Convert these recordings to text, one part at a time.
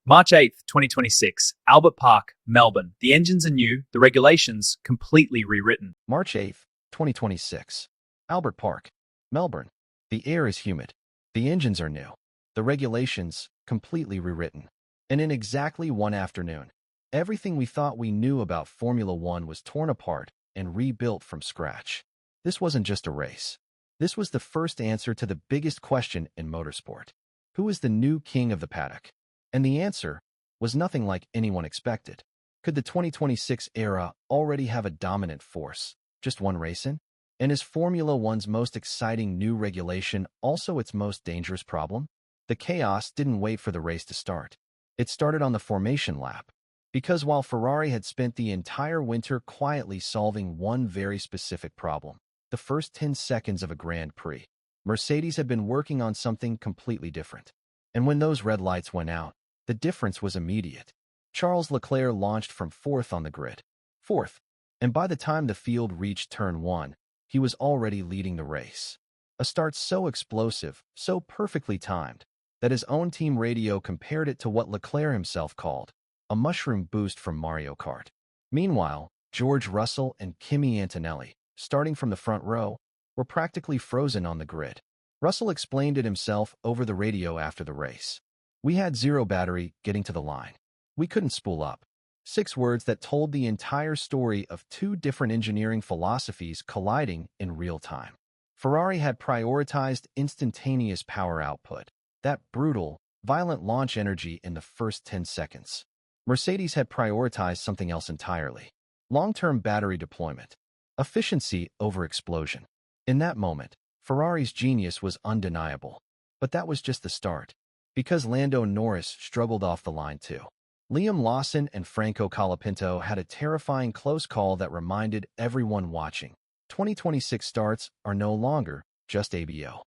March 8th, 2026, Albert Park, Melbourne. The engines are new, the regulations completely rewritten. March 8th, 2026. Albert Park, Melbourne. The air is humid. The engines are new. The regulations completely rewritten. And in exactly one afternoon, everything we thought we knew about Formula One was torn apart and rebuilt from scratch. This wasn't just a race. This was the first answer to the biggest question in motorsport. Who is the new king of the paddock? And the answer was nothing like anyone expected. Could the 2026 era already have a dominant force, just one race in? And is Formula One's most exciting new regulation also its most dangerous problem? The chaos didn't wait for the race to start. It started on the formation lap. Because while Ferrari had spent the entire winter quietly solving one very specific problem, the first 10 seconds of a Grand Prix, Mercedes had been working on something completely different. And when those red lights went out, the difference was immediate. Charles Leclerc launched from fourth on the grid. Fourth. And by the time the field reached turn 1, he was already leading the race. A start so explosive, so perfectly timed, that his own team radio compared it to what Leclerc himself called a mushroom boost from Mario Kart. Meanwhile, George Russell and Kimi Antonelli, starting from the front row, were practically frozen on the grid. Russell explained it himself over the radio after the race. We had zero battery getting to the line. We couldn't spool up. 6 words that told the entire story of 2 different engineering philosophies colliding in real time. Ferrari had prioritized instantaneous power output, that brutal, violent launch energy in the first 10 seconds. Mercedes had prioritized something else entirely. Long-term battery deployment. Efficiency over explosion. In that moment, Ferrari's genius was undeniable. But that was just the start. Because Lando Norris struggled off the line too. Liam Lawson and Franco Colapinto had a terrifying close call that reminded everyone watching. 2026 starts are no longer just ABO.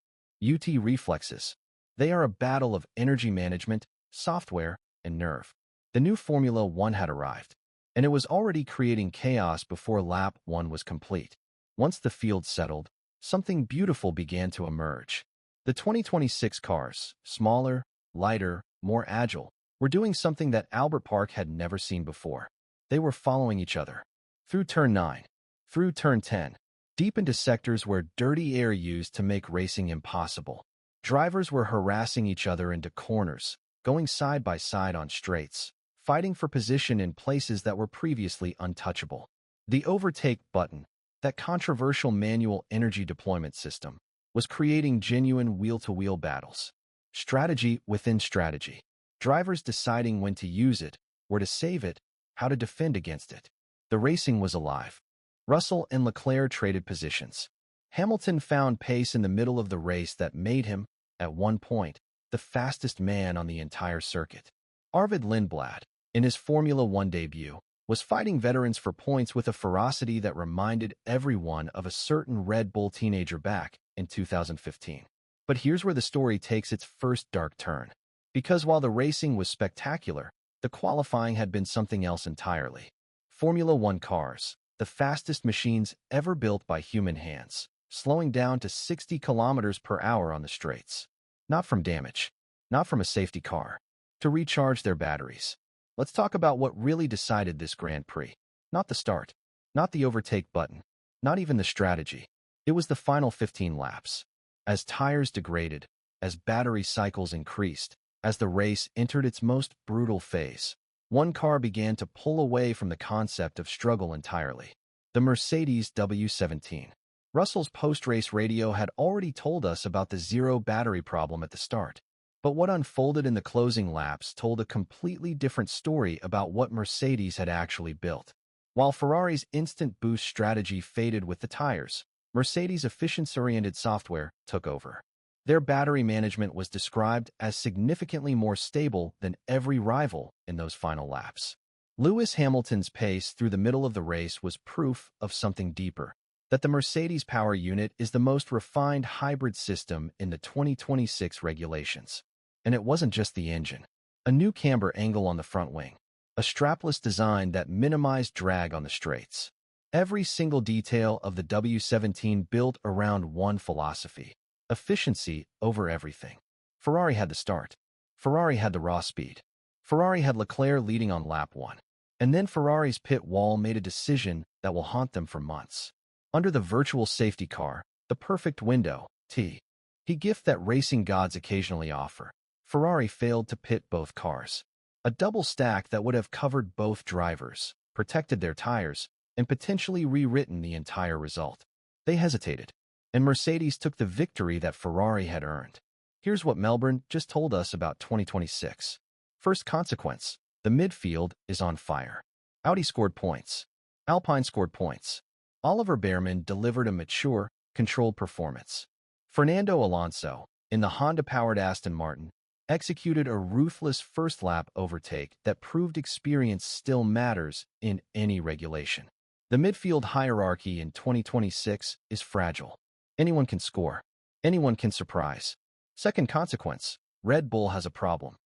UT reflexes. They are a battle of energy management, software, and nerve. The new Formula One had arrived, and it was already creating chaos before lap 1 was complete. Once the field settled, something beautiful began to emerge. The 2026 cars, smaller, lighter, more agile, were doing something that Albert Park had never seen before. They were following each other. Through turn 9, through turn 10, deep into sectors where dirty air used to make racing impossible. Drivers were harassing each other into corners, going side by side on straights, fighting for position in places that were previously untouchable. The overtake button, that controversial manual energy deployment system, was creating genuine wheel-to-wheel battles. Strategy within strategy. Drivers deciding when to use it, where to save it, how to defend against it. The racing was alive. Russell and Leclerc traded positions. Hamilton found pace in the middle of the race that made him, at one point, the fastest man on the entire circuit. Arvid Lindblad, in his Formula One debut, was fighting veterans for points with a ferocity that reminded everyone of a certain Red Bull teenager back in 2015. But here's where the story takes its first dark turn. Because while the racing was spectacular, the qualifying had been something else entirely. Formula One cars, the fastest machines ever built by human hands, slowing down to 60 kilometers per hour on the straights. Not from damage, not from a safety car, to recharge their batteries. Let's talk about what really decided this Grand Prix. Not the start, not the overtake button, not even the strategy. It was the final 15 laps. As tires degraded, as battery cycles increased, as the race entered its most brutal phase, one car began to pull away from the concept of struggle entirely. The Mercedes W17. Russell's post-race radio had already told us about the zero battery problem at the start. But what unfolded in the closing laps told a completely different story about what Mercedes had actually built. While Ferrari's instant boost strategy faded with the tires, Mercedes' efficiency-oriented software took over. Their battery management was described as significantly more stable than every rival in those final laps. Lewis Hamilton's pace through the middle of the race was proof of something deeper, that the Mercedes power unit is the most refined hybrid system in the 2026 regulations. And it wasn't just the engine. A new camber angle on the front wing. A strapless design that minimized drag on the straights. Every single detail of the W17 built around one philosophy. Efficiency over everything. Ferrari had the start. Ferrari had the raw speed. Ferrari had Leclerc leading on lap 1. And then Ferrari's pit wall made a decision that will haunt them for months. Under the virtual safety car, the perfect window, he gift that racing gods occasionally offer, Ferrari failed to pit both cars. A double stack that would have covered both drivers, protected their tires, and potentially rewritten the entire result. They hesitated, and Mercedes took the victory that Ferrari had earned. Here's what Melbourne just told us about 2026. First consequence, the midfield is on fire. Audi scored points. Alpine scored points. Oliver Bearman delivered a mature, controlled performance. Fernando Alonso, in the Honda-powered Aston Martin, executed a ruthless first-lap overtake that proved experience still matters in any regulation. The midfield hierarchy in 2026 is fragile. Anyone can score. Anyone can surprise. Second consequence, Red Bull has a problem.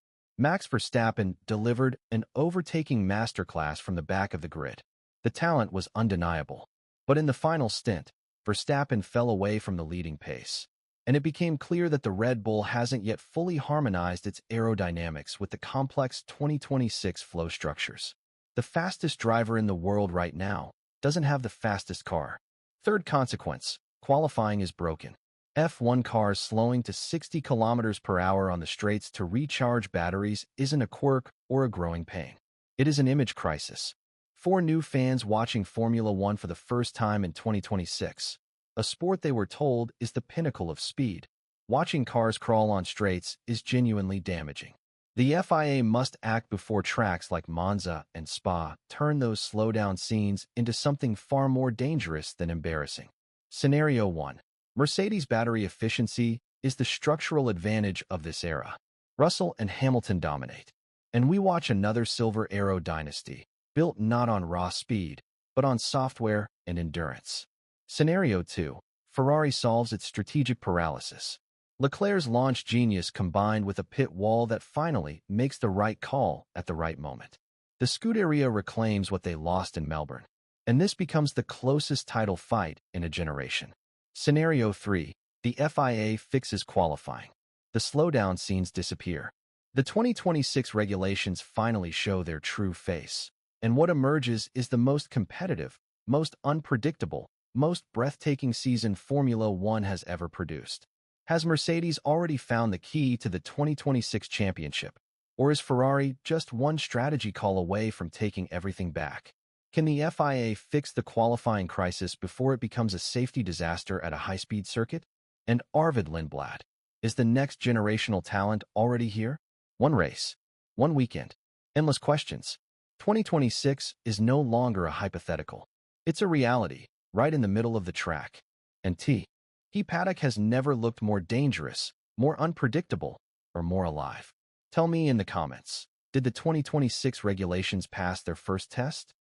Max Verstappen delivered an overtaking masterclass from the back of the grid. The talent was undeniable. But in the final stint, Verstappen fell away from the leading pace. And it became clear that the Red Bull hasn't yet fully harmonized its aerodynamics with the complex 2026 flow structures. The fastest driver in the world right now doesn't have the fastest car. Third consequence, qualifying is broken. F1 cars slowing to 60 kilometers per hour on the straights to recharge batteries isn't a quirk or a growing pain. It is an image crisis. 4 new fans watching Formula One for the first time in 2026. A sport they were told is the pinnacle of speed. Watching cars crawl on straights is genuinely damaging. The FIA must act before tracks like Monza and Spa turn those slowdown scenes into something far more dangerous than embarrassing. Scenario 1. Mercedes' battery efficiency is the structural advantage of this era. Russell and Hamilton dominate. And we watch another Silver Arrow dynasty, built not on raw speed, but on software and endurance. Scenario 2. Ferrari solves its strategic paralysis. Leclerc's launch genius combined with a pit wall that finally makes the right call at the right moment. The Scuderia reclaims what they lost in Melbourne, and this becomes the closest title fight in a generation. Scenario 3. The FIA fixes qualifying. The slowdown scenes disappear. The 2026 regulations finally show their true face, and what emerges is the most competitive, most unpredictable, most breathtaking season Formula One has ever produced. Has Mercedes already found the key to the 2026 championship? Or is Ferrari just one strategy call away from taking everything back? Can the FIA fix the qualifying crisis before it becomes a safety disaster at a high-speed circuit? And Arvid Lindblad, is the next generational talent already here? One race, one weekend, endless questions. 2026 is no longer a hypothetical. It's a reality, right in the middle of the track. And Paddock has never looked more dangerous, more unpredictable, or more alive. Tell me in the comments, did the 2026 regulations pass their first test?